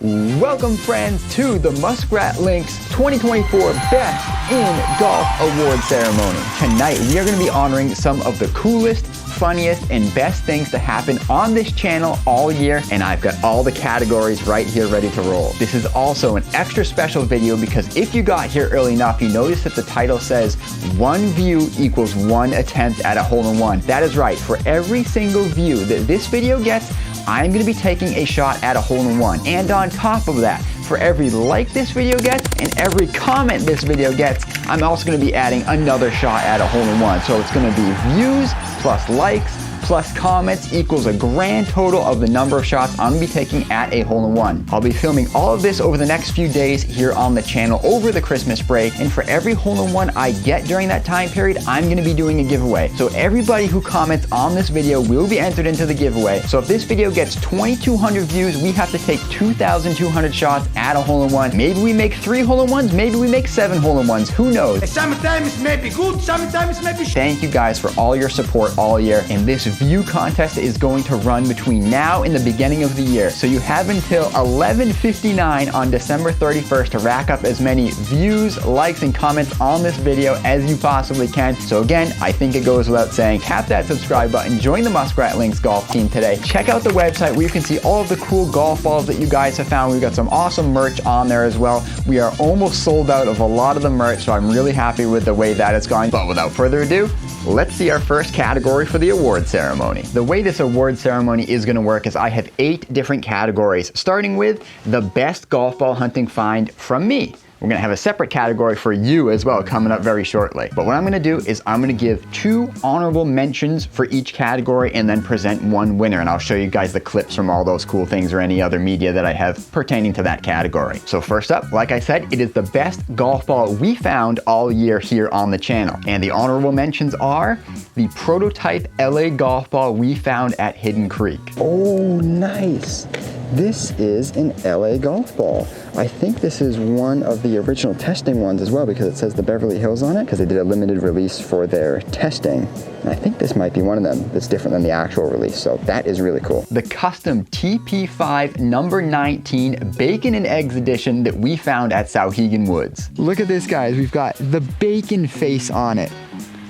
Welcome friends to the Muskrat Links 2024 Best in Golf Award Ceremony. Tonight we are going to be honoring some of the coolest, funniest, and best things to happen on this channel all year, and I've got all the categories right here ready to roll. This is also an extra special video because if you got here early enough, you notice that the title says 1 view equals 1 attempt at a hole-in-one. That is right. For every single view that this video gets, I'm going to be taking a shot at a hole-in-one. And on top of that, for every like this video gets and every comment this video gets, I'm also going to be adding another shot at a hole-in-one. So it's going to be views plus likes plus comments equals a grand total of the number of shots I'm going to be taking at a hole-in-one. I'll be filming all of this over the next few days here on the channel over the Christmas break, and for every hole-in-one I get during that time period, I'm going to be doing a giveaway. So everybody who comments on this video will be entered into the giveaway. So if this video gets 2,200 views, we have to take 2,200 shots at a hole-in-one. Maybe we make 3 hole-in-ones, maybe we make 7 hole-in-ones, who knows? Sometimes maybe good, sometimes maybe Thank you guys for all your support all year, and this view contest is going to run between now and the beginning of the year. So you have until 11:59 on December 31st to rack up as many views, likes, and comments on this video as you possibly can. So again, I think it goes without saying, tap that subscribe button, join the Muskrat Links golf team today. Check out the website where you can see all of the cool golf balls that you guys have found. We've got some awesome merch on there as well. We are almost sold out of a lot of the merch, so I'm really happy with the way that it's going. But without further ado, let's see our first category for the award ceremony. The way this award ceremony is going to work is I have 8 different categories, starting with the best golf ball hunting find from me. We're going to have a separate category for you as well coming up very shortly. But what I'm going to do is I'm going to give 2 honorable mentions for each category and then present 1 winner. And I'll show you guys the clips from all those cool things or any other media that I have pertaining to that category. So first up, like I said, it is the best golf ball we found all year here on the channel. And the honorable mentions are the prototype LA golf ball we found at Hidden Creek. Oh, nice. This is an LA golf ball. I think this is one of the original testing ones as well because it says the Beverly Hills on it because they did a limited release for their testing. And I think this might be one of them that's different than the actual release. So that is really cool. The custom TP5 number 19 Bacon and Eggs edition that we found at Sauhegan Woods. Look at this, guys. We've got the bacon face on it.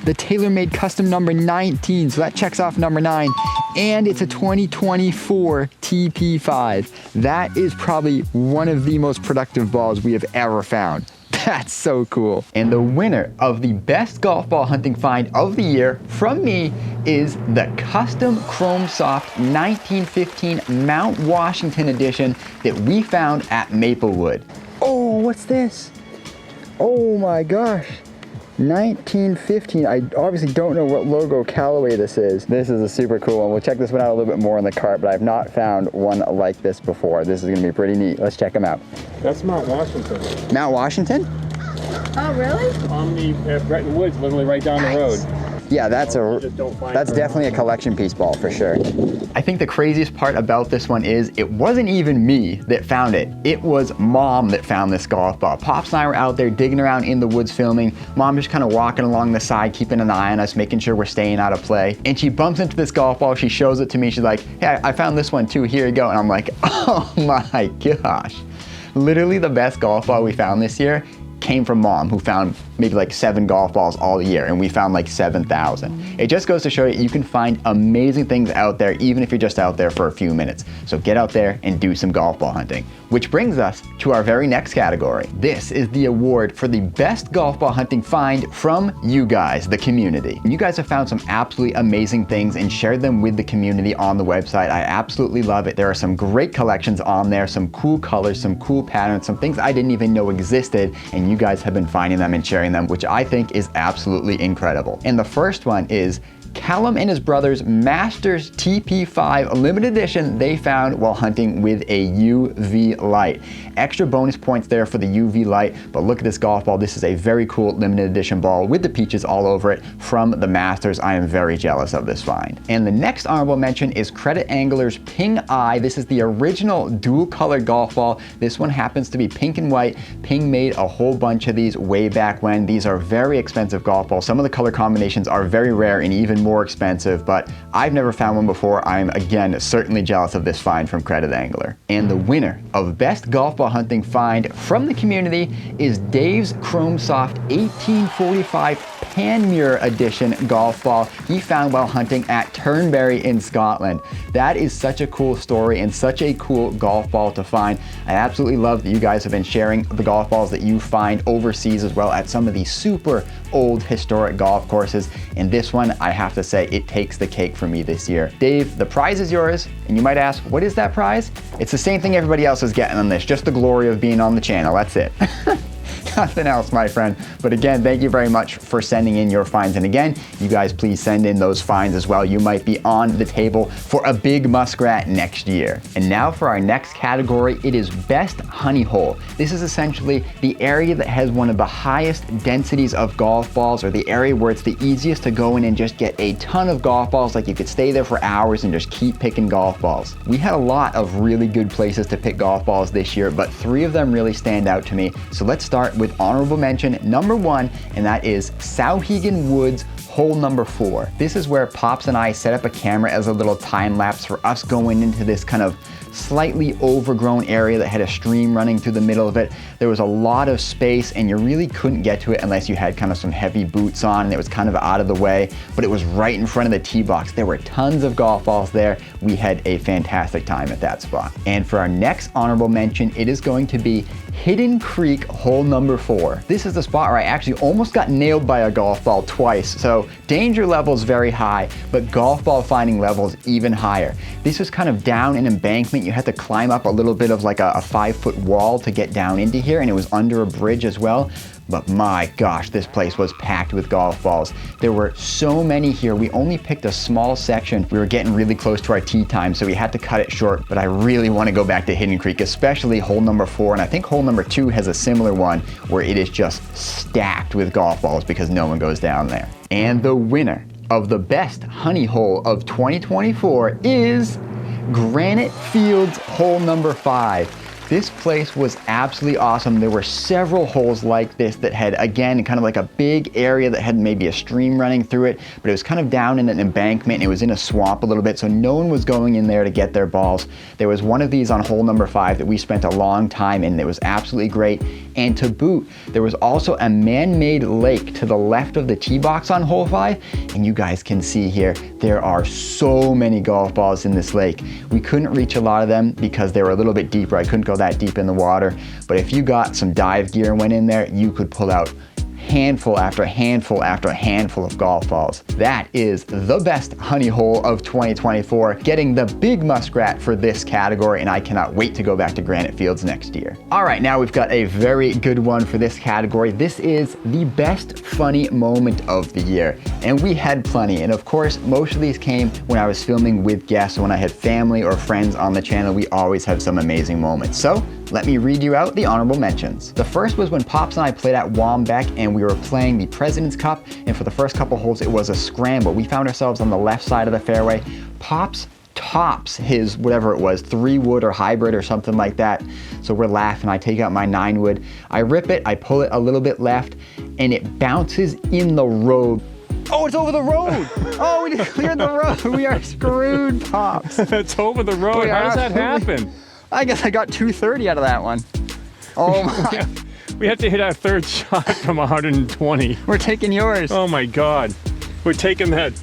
The TaylorMade custom number 19, so that checks off number 9, and it's a 2024 TP5. That is probably one of the most productive balls we have ever found. That's so cool. And the winner of the best golf ball hunting find of the year from me is the custom Chrome Soft 1915 Mount Washington edition that we found at Maplewood. Oh, what's this? Oh my gosh. 1915. I obviously don't know what logo Callaway this is. This is a super cool one. We'll check this one out a little bit more in the cart, but I've not found one like this before. This is gonna be pretty neat. Let's check them out. That's Mount Washington. Mount Washington? Oh, really? On the Bretton Woods, literally right down the road. Yeah, that's definitely a collection piece ball for sure. I think the craziest part about this one is it wasn't even me that found it. It was Mom that found this golf ball. Pops and I were out there digging around in the woods filming. Mom just kind of walking along the side, keeping an eye on us, making sure we're staying out of play. And she bumps into this golf ball. She shows it to me. She's like, hey, I found this one too. Here you go. And I'm like, oh my gosh. Literally the best golf ball we found this year came from Mom, who found maybe like 7 golf balls all year, and we found like 7,000. It just goes to show you can find amazing things out there even if you're just out there for a few minutes. So get out there and do some golf ball hunting. Which brings us to our very next category. This is the award for the best golf ball hunting find from you guys, the community. You guys have found some absolutely amazing things and shared them with the community on the website. I absolutely love it. There are some great collections on there, some cool colors, some cool patterns, some things I didn't even know existed, and you guys have been finding them and sharing them, which I think is absolutely incredible. And the first one is Callum and his brother's Masters TP5 limited edition they found while hunting with a UV light. Extra bonus points there for the UV light, but look at this golf ball. This is a very cool limited edition ball with the peaches all over it from the Masters. I am very jealous of this find. And the next honorable mention is Credit Angler's Ping Eye. This is the original dual color golf ball. This one happens to be pink and white. Ping made a whole bunch of these way back when. These are very expensive golf balls. Some of the color combinations are very rare and even even more expensive, but I've never found one before. I'm, again, certainly jealous of this find from Credit Angler. And the winner of Best Golf Ball Hunting Find from the community is Dave's Chrome Soft 1845 Panmure Edition golf ball he found while hunting at Turnberry in Scotland. That is such a cool story and such a cool golf ball to find. I absolutely love that you guys have been sharing the golf balls that you find overseas as well at some of these super old historic golf courses. And this one, I have to say, it takes the cake for me this year. Dave, the prize is yours. And you might ask, what is that prize? It's the same thing everybody else is getting on this, just the glory of being on the channel, that's it. Nothing else, my friend. But again, thank you very much for sending in your finds. And again, you guys please send in those finds as well. You might be on the table for a big muskrat next year. And now for our next category, it is Best Honey Hole. This is essentially the area that has one of the highest densities of golf balls, or the area where it's the easiest to go in and just get a ton of golf balls. Like you could stay there for hours and just keep picking golf balls. We had a lot of really good places to pick golf balls this year, but 3 of them really stand out to me. So let's start with honorable mention number 1, and that is Souhegan Woods hole number 4. This is where Pops and I set up a camera as a little time lapse for us going into this kind of slightly overgrown area that had a stream running through the middle of it. There was a lot of space and you really couldn't get to it unless you had kind of some heavy boots on, and it was kind of out of the way, but it was right in front of the tee box. There were tons of golf balls there. We had a fantastic time at that spot. And for our next honorable mention, it is going to be Hidden Creek hole number 4. This is the spot where I actually almost got nailed by a golf ball twice. So danger levels very high, but golf ball finding levels even higher. This was kind of down an embankment. You had to climb up a little bit of like a 5-foot wall to get down into here, and it was under a bridge as well. But my gosh, this place was packed with golf balls. There were so many here. We only picked a small section. We were getting really close to our tee time, so we had to cut it short. But I really want to go back to Hidden Creek, especially hole number 4. And I think hole number 2 has a similar one where it is just stacked with golf balls because no one goes down there. And the winner of the Best Honey Hole of 2024 is Granite Fields hole number 5. This place was absolutely awesome. There were several holes like this that had, again, kind of like a big area that had maybe a stream running through it, but it was kind of down in an embankment and it was in a swamp a little bit, so no one was going in there to get their balls. There was one of these on hole number 5 that we spent a long time in. It was absolutely great. And to boot, there was also a man-made lake to the left of the tee box on hole 5. And you guys can see here, there are so many golf balls in this lake. We couldn't reach a lot of them because they were a little bit deeper. I couldn't go that deep in the water. But if you got some dive gear and went in there, you could pull out handful after handful after handful of golf balls. That is the best honey hole of 2024, getting the big muskrat for this category, and I cannot wait to go back to Granite Fields next year. All right, now we've got a very good one for this category. This is the best funny moment of the year, and we had plenty. And of course, most of these came when I was filming with guests. When I had family or friends on the channel, we always have some amazing moments. So let me read you out the honorable mentions. The first was when Pops and I played at Wombeck and we were playing the President's Cup, and for the first couple holes it was a scramble. We found ourselves on the left side of the fairway. Pops tops his, whatever it was, 3-wood or hybrid or something like that. So we're laughing. I take out my 9-wood. I rip it, I pull it a little bit left, and it bounces in the road. Oh, it's over the road. Oh, we just cleared the road. We are screwed, Pops. It's over the road. How does that happen? I guess I got 230 out of that one. Oh my. We have to hit our 3rd shot from 120. We're taking yours. Oh my God. We're taking that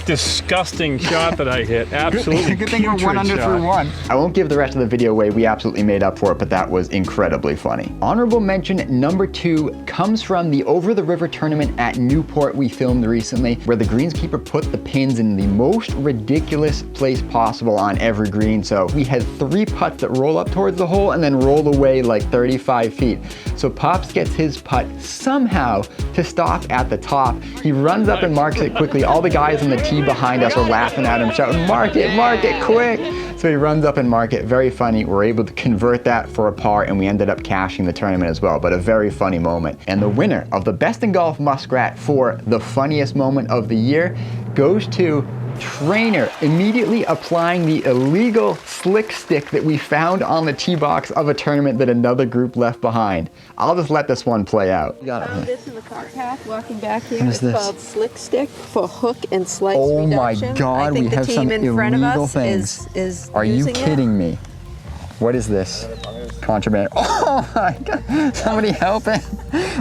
disgusting shot that I hit. Absolutely. Good thing we're 1 under through 1. I won't give the rest of the video away. We absolutely made up for it, but that was incredibly funny. Honorable mention number 2 comes from the Over the River tournament at Newport we filmed recently, where the greenskeeper put the pins in the most ridiculous place possible on every green. So we had 3 putts that roll up towards the hole and then roll away like 35 feet. So Pops gets his putt somehow to stop at the top. He runs up and marks it quickly. All the guys on the tee behind us are laughing at him, shouting, mark it quick. So he runs up and mark it. Very funny. We're able to convert that for a par, and we ended up cashing the tournament as well, but a very funny moment. And the winner of the Best in Golf Muskrat for the funniest moment of the year goes to Trainer immediately applying the illegal slick stick that we found on the tee box of a tournament that another group left behind. I'll just let this one play out. Found this in the cart path walking back here. What is It's this? called slick stick for hook and slice Oh my reduction. God, I think we the have team some in front of illegal us things. is Are you using it. kidding me? What is this? Contraband. Oh my God, somebody help it.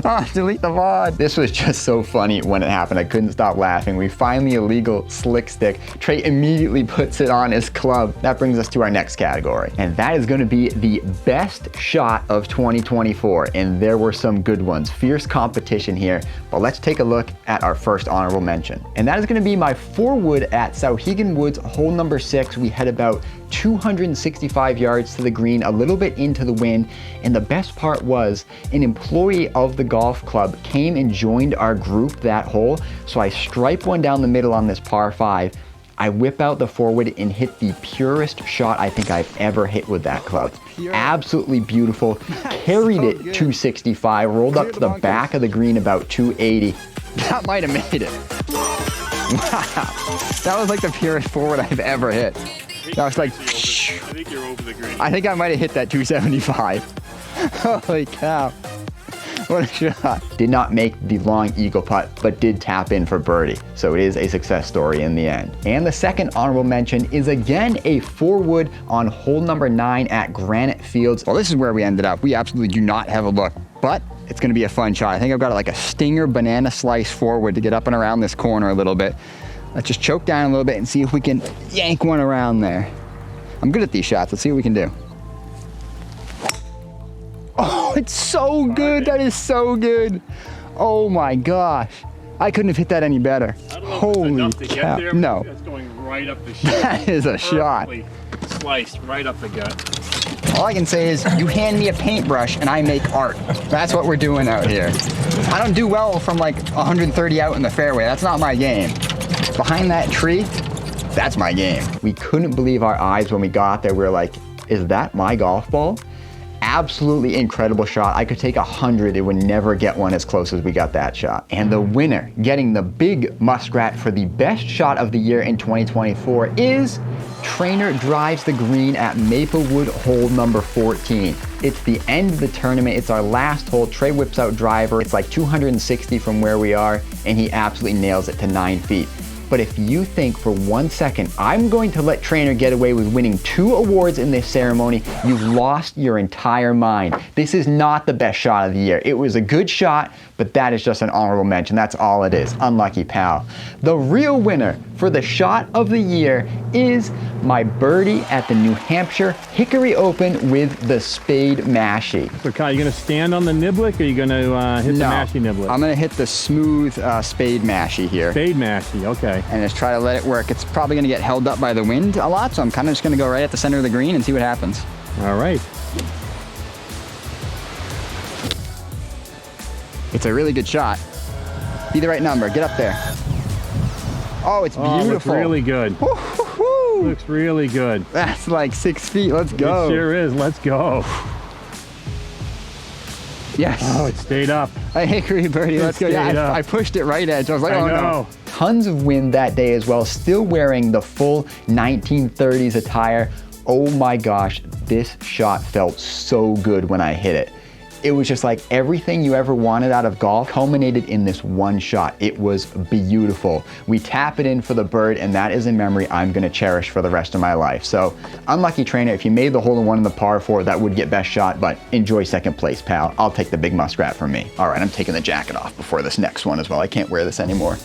Oh, delete the VOD. This was just so funny when it happened. I couldn't stop laughing. We find the illegal slick stick. Trey immediately puts it on his club. That brings us to our next category. And that is gonna be the best shot of 2024. And there were some good ones. Fierce competition here. But let's take a look at our first honorable mention. And that is gonna be my 4-wood at Souhegan Woods, hole number 6. We had about 265 yards to the green, a little bit into the wind, and the best part was an employee of the golf club came and joined our group that hole, so I stripe one down the middle on this par 5. I whip out the 4-wood and hit the purest shot I think I've ever hit with that club. Absolutely beautiful. Carried it 265, rolled up to the back of the green about 280. That might have made it. Wow, that was like the purest 4-wood I've ever hit. That was like, I think you're over the green. I think I might have hit that 275. Holy cow. What a shot. Did not make the long eagle putt, but did tap in for birdie. So it is a success story in the end. And the second honorable mention is again a 4-wood on hole number 9 at Granite Fields. Well, this is where we ended up. We absolutely do not have a look, but it's gonna be a fun shot. I think I've got like a stinger banana slice 4-wood to get up and around this corner a little bit. Let's just choke down a little bit and see if we can yank one around there. I'm good at these shots. Let's see what we can do. Oh, it's so good. That is so good. Oh my gosh. I couldn't have hit that any better. I don't know if it's Holy enough to get cow. there, No. That's going right up the shot. That is a shot. Perfectly sliced right up the gut. All I can say is you hand me a paintbrush and I make art. That's what we're doing out here. I don't do well from like 130 out in the fairway. That's not my game. Behind that tree, that's my game. We couldn't believe our eyes when we got there. We were like, is that my golf ball? Absolutely incredible shot. I could take 100, it would never get one as close as we got that shot. And the winner, getting the big Muskrat for the best shot of the year in 2024 is Trainer drives the green at Maplewood hole number 14. It's the end of the tournament. It's our last hole. Trey whips out driver. It's like 260 from where we are, and he absolutely nails it to 9 feet. But if you think for 1 second, I'm going to let Trainer get away with winning 2 awards in this ceremony, you've lost your entire mind. This is not the best shot of the year. It was a good shot, but that is just an honorable mention. That's all it is. Unlucky pal. The real winner for the shot of the year is my birdie at the New Hampshire Hickory Open with the Spade Mashie. So Kyle, you gonna stand on the niblick or are you gonna hit the mashie niblick? I'm gonna hit the smooth Spade Mashie here. Spade mashie, okay. And just try to let it work. It's probably gonna get held up by the wind a lot, so I'm kind of just gonna go right at the center of the green and see what happens. All right. It's a really good shot. Be the right number, get up there. Oh, it's beautiful. Looks really good. Woo-hoo-hoo. Looks really good. That's like 6 feet, let's go. It sure is, let's go. Yes. Oh, it stayed up. A hickory birdie, let's go. stayed Yeah, up. I pushed it right edge. I was like, I oh know. no. Tons of wind that day as well, still wearing the full 1930s attire. Oh my gosh, this shot felt so good when I hit it. It was just like everything you ever wanted out of golf culminated in this one shot. It was beautiful. We tap it in for the bird, and that is a memory I'm gonna cherish for the rest of my life. So, unlucky Trainer, if you made the hole-in-one in the par 4, that would get best shot, but enjoy second place, pal. I'll take the big Muskrat from me. All right, I'm taking the jacket off before this next one as well. I can't wear this anymore.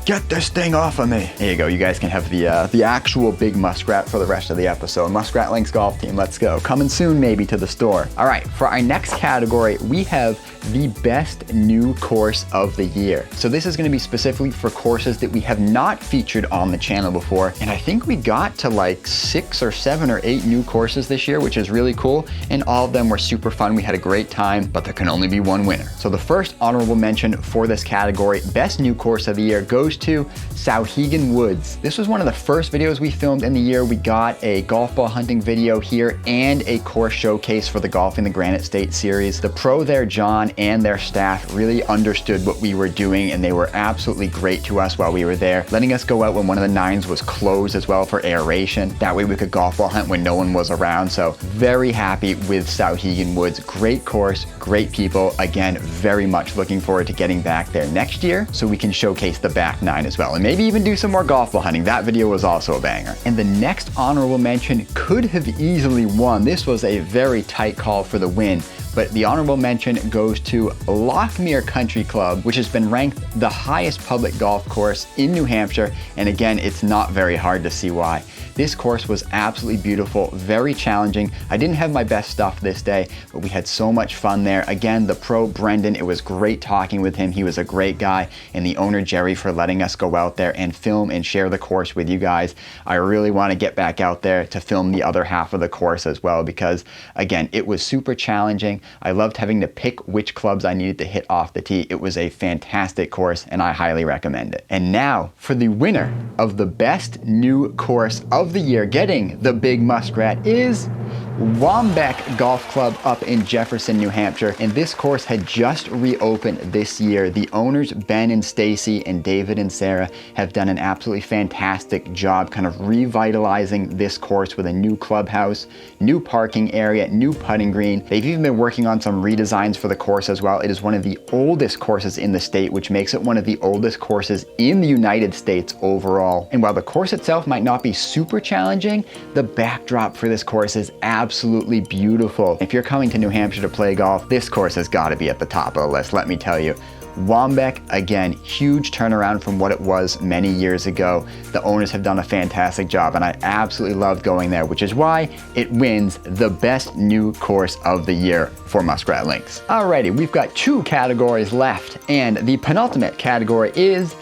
Get this thing off of me. There you go, you guys can have the actual big Muskrat for the rest of the episode. Muskrat Links Golf Team, let's go. Coming soon maybe to the store. All right, for our next category, we have the best new course of the year. So this is gonna be specifically for courses that we have not featured on the channel before. And I think we got to like 6 or 7 or 8 new courses this year, which is really cool. And all of them were super fun. We had a great time, but there can only be one winner. So the first honorable mention for this category, best new course of the year, goes goes to Souhegan Woods. This was one of the first videos we filmed in the year. We got a golf ball hunting video here and a course showcase for the Golfing the Granite State series. The pro there, John, and their staff really understood what we were doing, and they were absolutely great to us while we were there, letting us go out when one of the nines was closed as well for aeration. That way we could golf ball hunt when no one was around. So very happy with Souhegan Woods. Great course, great people. Again, very much looking forward to getting back there next year so we can showcase the back nine as well, and maybe even do some more golf ball hunting. That video was also a banger. And the next honorable mention could have easily won. This was a very tight call for the win, but the honorable mention goes to Lochmere Country Club, which has been ranked the highest public golf course in New Hampshire. And again, it's not very hard to see why. This course was absolutely beautiful, very challenging. I didn't have my best stuff this day, but we had so much fun there. Again, the pro Brendan, it was great talking with him. He was a great guy, and the owner Jerry for letting us go out there and film and share the course with you guys. I really want to get back out there to film the other half of the course as well, because again, it was super challenging. I loved having to pick which clubs I needed to hit off the tee. It was a fantastic course, and I highly recommend it. And now for the winner of the best new course of the year, getting the big Muskrat, is Wambeck Golf Club up in Jefferson, New Hampshire. And this course had just reopened this year. The owners, Ben and Stacy and David and Sarah, have done an absolutely fantastic job kind of revitalizing this course with a new clubhouse, new parking area, new putting green. They've even been working on some redesigns for the course as well. It is one of the oldest courses in the state, which makes it one of the oldest courses in the United States overall. And while the course itself might not be super challenging, the backdrop for this course is absolutely beautiful. If you're coming to New Hampshire to play golf, this course has got to be at the top of the list, let me tell you. Wambeck, again, huge turnaround from what it was many years ago. The owners have done a fantastic job, and I absolutely loved going there, which is why it wins the best new course of the year for Muskrat Links. Alrighty, we've got 2 categories left, and the penultimate category is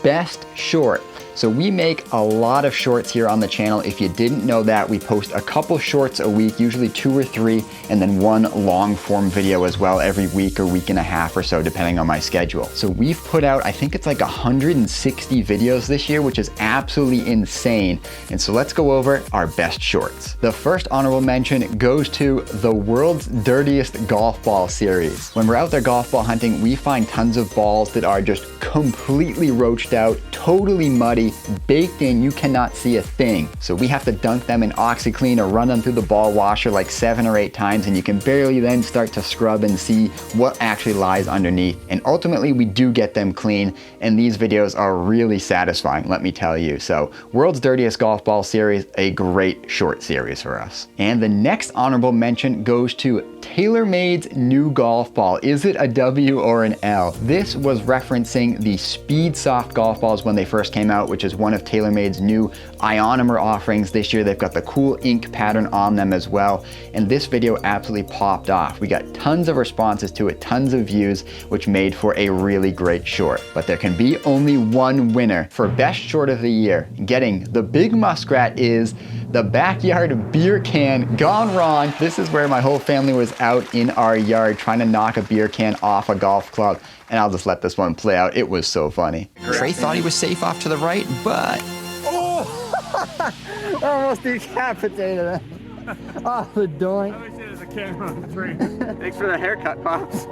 Best Short. So we make a lot of shorts here on the channel. If you didn't know that, we post a couple shorts a week, usually 2 or 3, and then 1 long form video as well every week or week and a half or so, depending on my schedule. So we've put out, I think it's like 160 videos this year, which is absolutely insane. And so let's go over our best shorts. The first honorable mention goes to the World's Dirtiest Golf Ball series. When we're out there golf ball hunting, we find tons of balls that are just completely roached out, totally muddy, baked in, you cannot see a thing. So we have to dunk them in OxyClean or run them through the ball washer like 7 or 8 times, and you can barely then start to scrub and see what actually lies underneath. And ultimately we do get them clean, and these videos are really satisfying, let me tell you. So World's Dirtiest Golf Ball series, a great short series for us. And the next honorable mention goes to TaylorMade's new golf ball. Is it a W or an L? This was referencing the Speed Soft golf balls when they first came out, which is one of TaylorMade's new ionomer offerings this year. They've got the cool ink pattern on them as well. And this video absolutely popped off. We got tons of responses to it, tons of views, which made for a really great short. But there can be only one winner for best short of the year. Getting the big Muskrat is the backyard beer can gone wrong. This is where my whole family was out in our yard trying to knock a beer can off a golf club. And I'll just let this one play out. It was so funny. Trey thought he was safe off to the right, but... Oh! Almost decapitated him. Off the doink. I wish there was a camera on the tree. Thanks for the haircut, Pops.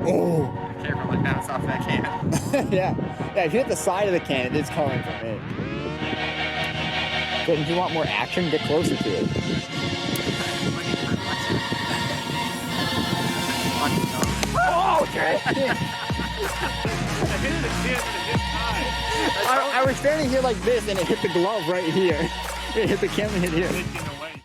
Oh! The camera like bounce off that can. Yeah, if you hit the side of the can, it is coming from it. But if you want more action, get closer to it. Oh, okay. I was standing here like this, and it hit the glove right here. It hit the camera, hit here.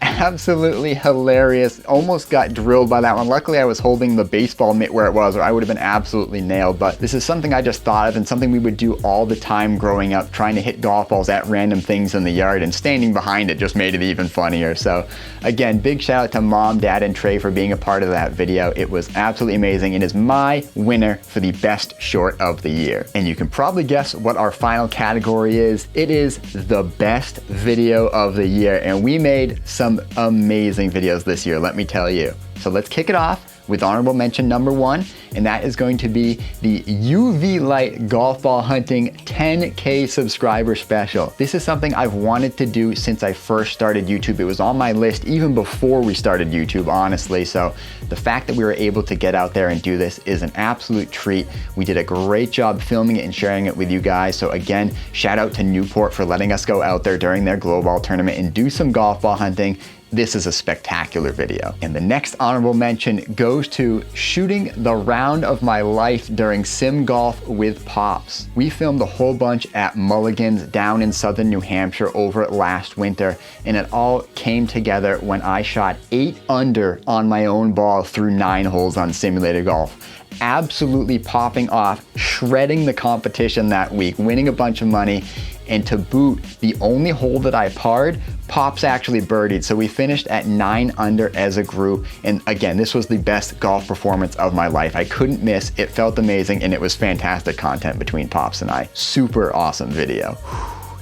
Absolutely hilarious. Almost got drilled by that one. Luckily, I was holding the baseball mitt where it was, or I would have been absolutely nailed. But this is something I just thought of, and something we would do all the time growing up, trying to hit golf balls at random things in the yard, and standing behind it just made it even funnier. So again, big shout out to Mom, Dad, and Trey for being a part of that video. It was absolutely amazing. It is my winner for the best short of the year. And you can probably guess what our final category is. It is the best video of the year, and we made some amazing videos this year, let me tell you. So let's kick it off with honorable mention number 1, and that is going to be the UV light golf ball hunting 10K subscriber special. This is something I've wanted to do since I first started YouTube. It was on my list even before we started YouTube, honestly. So the fact that we were able to get out there and do this is an absolute treat. We did a great job filming it and sharing it with you guys. So again, shout out to Newport for letting us go out there during their glow ball tournament and do some golf ball hunting. This is a spectacular video. And the next honorable mention goes to shooting the round of my life during sim golf with Pops. We filmed a whole bunch at Mulligan's down in southern New Hampshire over last winter, and it all came together when I shot 8 under on my own ball through 9 holes on simulated golf. Absolutely popping off, shredding the competition that week, winning a bunch of money, and to boot, the only hole that I parred, Pops actually birdied. So we finished at 9 under as a group. And again, this was the best golf performance of my life. I couldn't miss. It felt amazing, and it was fantastic content between Pops and I. Super awesome video.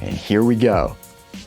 And here we go.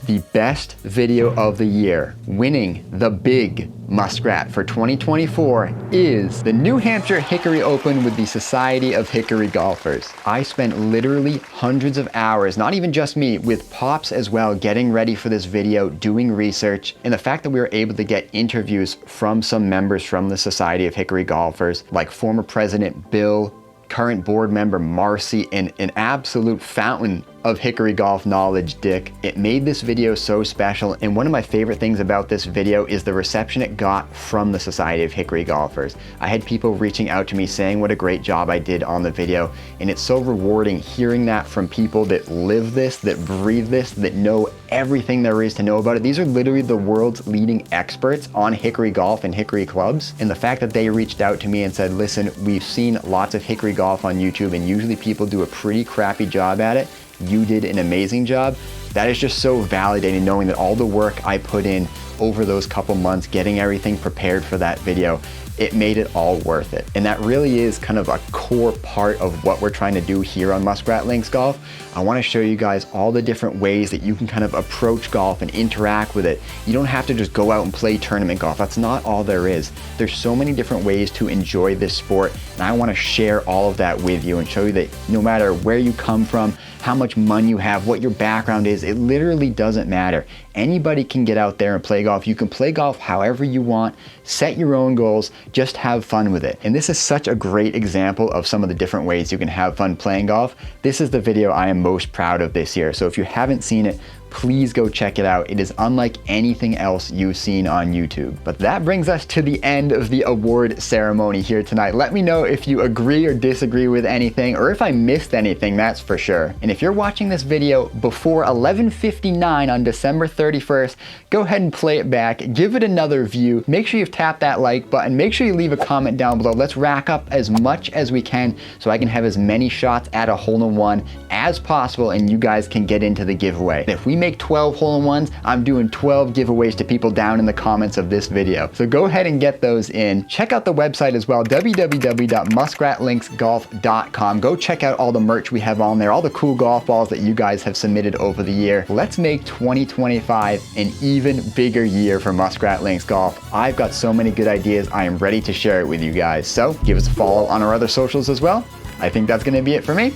The best video of the year, winning the big Muskrat for 2024, is the New Hampshire Hickory Open with the Society of Hickory Golfers. I spent literally hundreds of hours, not even just me, with Pops as well, getting ready for this video, doing research, and the fact that we were able to get interviews from some members from the Society of Hickory Golfers, like former President Bill, current board member Marcy, and an absolute fountain of Hickory golf knowledge, Dick. It made this video so special, and one of my favorite things about this video is the reception it got from the Society of Hickory Golfers. I had people reaching out to me saying what a great job I did on the video, and it's so rewarding hearing that from people that live this, that breathe this, that know everything there is to know about it. These are literally the world's leading experts on Hickory golf and Hickory clubs, and the fact that they reached out to me and said, listen, we've seen lots of Hickory golf on YouTube, and usually people do a pretty crappy job at it. You did an amazing job. That is just so validating, knowing that all the work I put in over those couple months, getting everything prepared for that video, it made it all worth it. And that really is kind of a core part of what we're trying to do here on Muskrat Links Golf. I want to show you guys all the different ways that you can kind of approach golf and interact with it. You don't have to just go out and play tournament golf. That's not all there is. There's so many different ways to enjoy this sport, and I want to share all of that with you and show you that no matter where you come from, how much money you have, what your background is, it literally doesn't matter. Anybody can get out there and play golf. You can play golf however you want, set your own goals, just have fun with it. And this is such a great example of some of the different ways you can have fun playing golf. This is the video I am most proud of this year. So if you haven't seen it, please go check it out. It is unlike anything else you've seen on YouTube. But that brings us to the end of the award ceremony here tonight. Let me know if you agree or disagree with anything, or if I missed anything, that's for sure. And if you're watching this video before 11:59 on December 31st, go ahead and play it back, give it another view. Make sure you've tapped that like button. Make sure you leave a comment down below. Let's rack up as much as we can so I can have as many shots at a hole-in-one as possible, and you guys can get into the giveaway. If we make 12 hole-in-ones, I'm doing 12 giveaways to people down in the comments of this video. So go ahead and get those in. Check out the website as well, www.muskratlinksgolf.com. Go check out all the merch we have on there, all the cool golf balls that you guys have submitted over the year. Let's make 2025 an even bigger year for Muskrat Links Golf. I've got so many good ideas. I am ready to share it with you guys. So give us a follow on our other socials as well. I think that's gonna be it for me.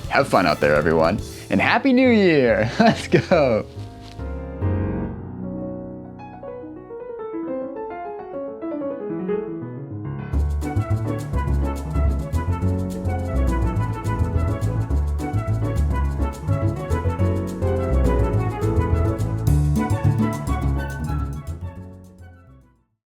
Have fun out there, everyone. And Happy New Year! Let's go!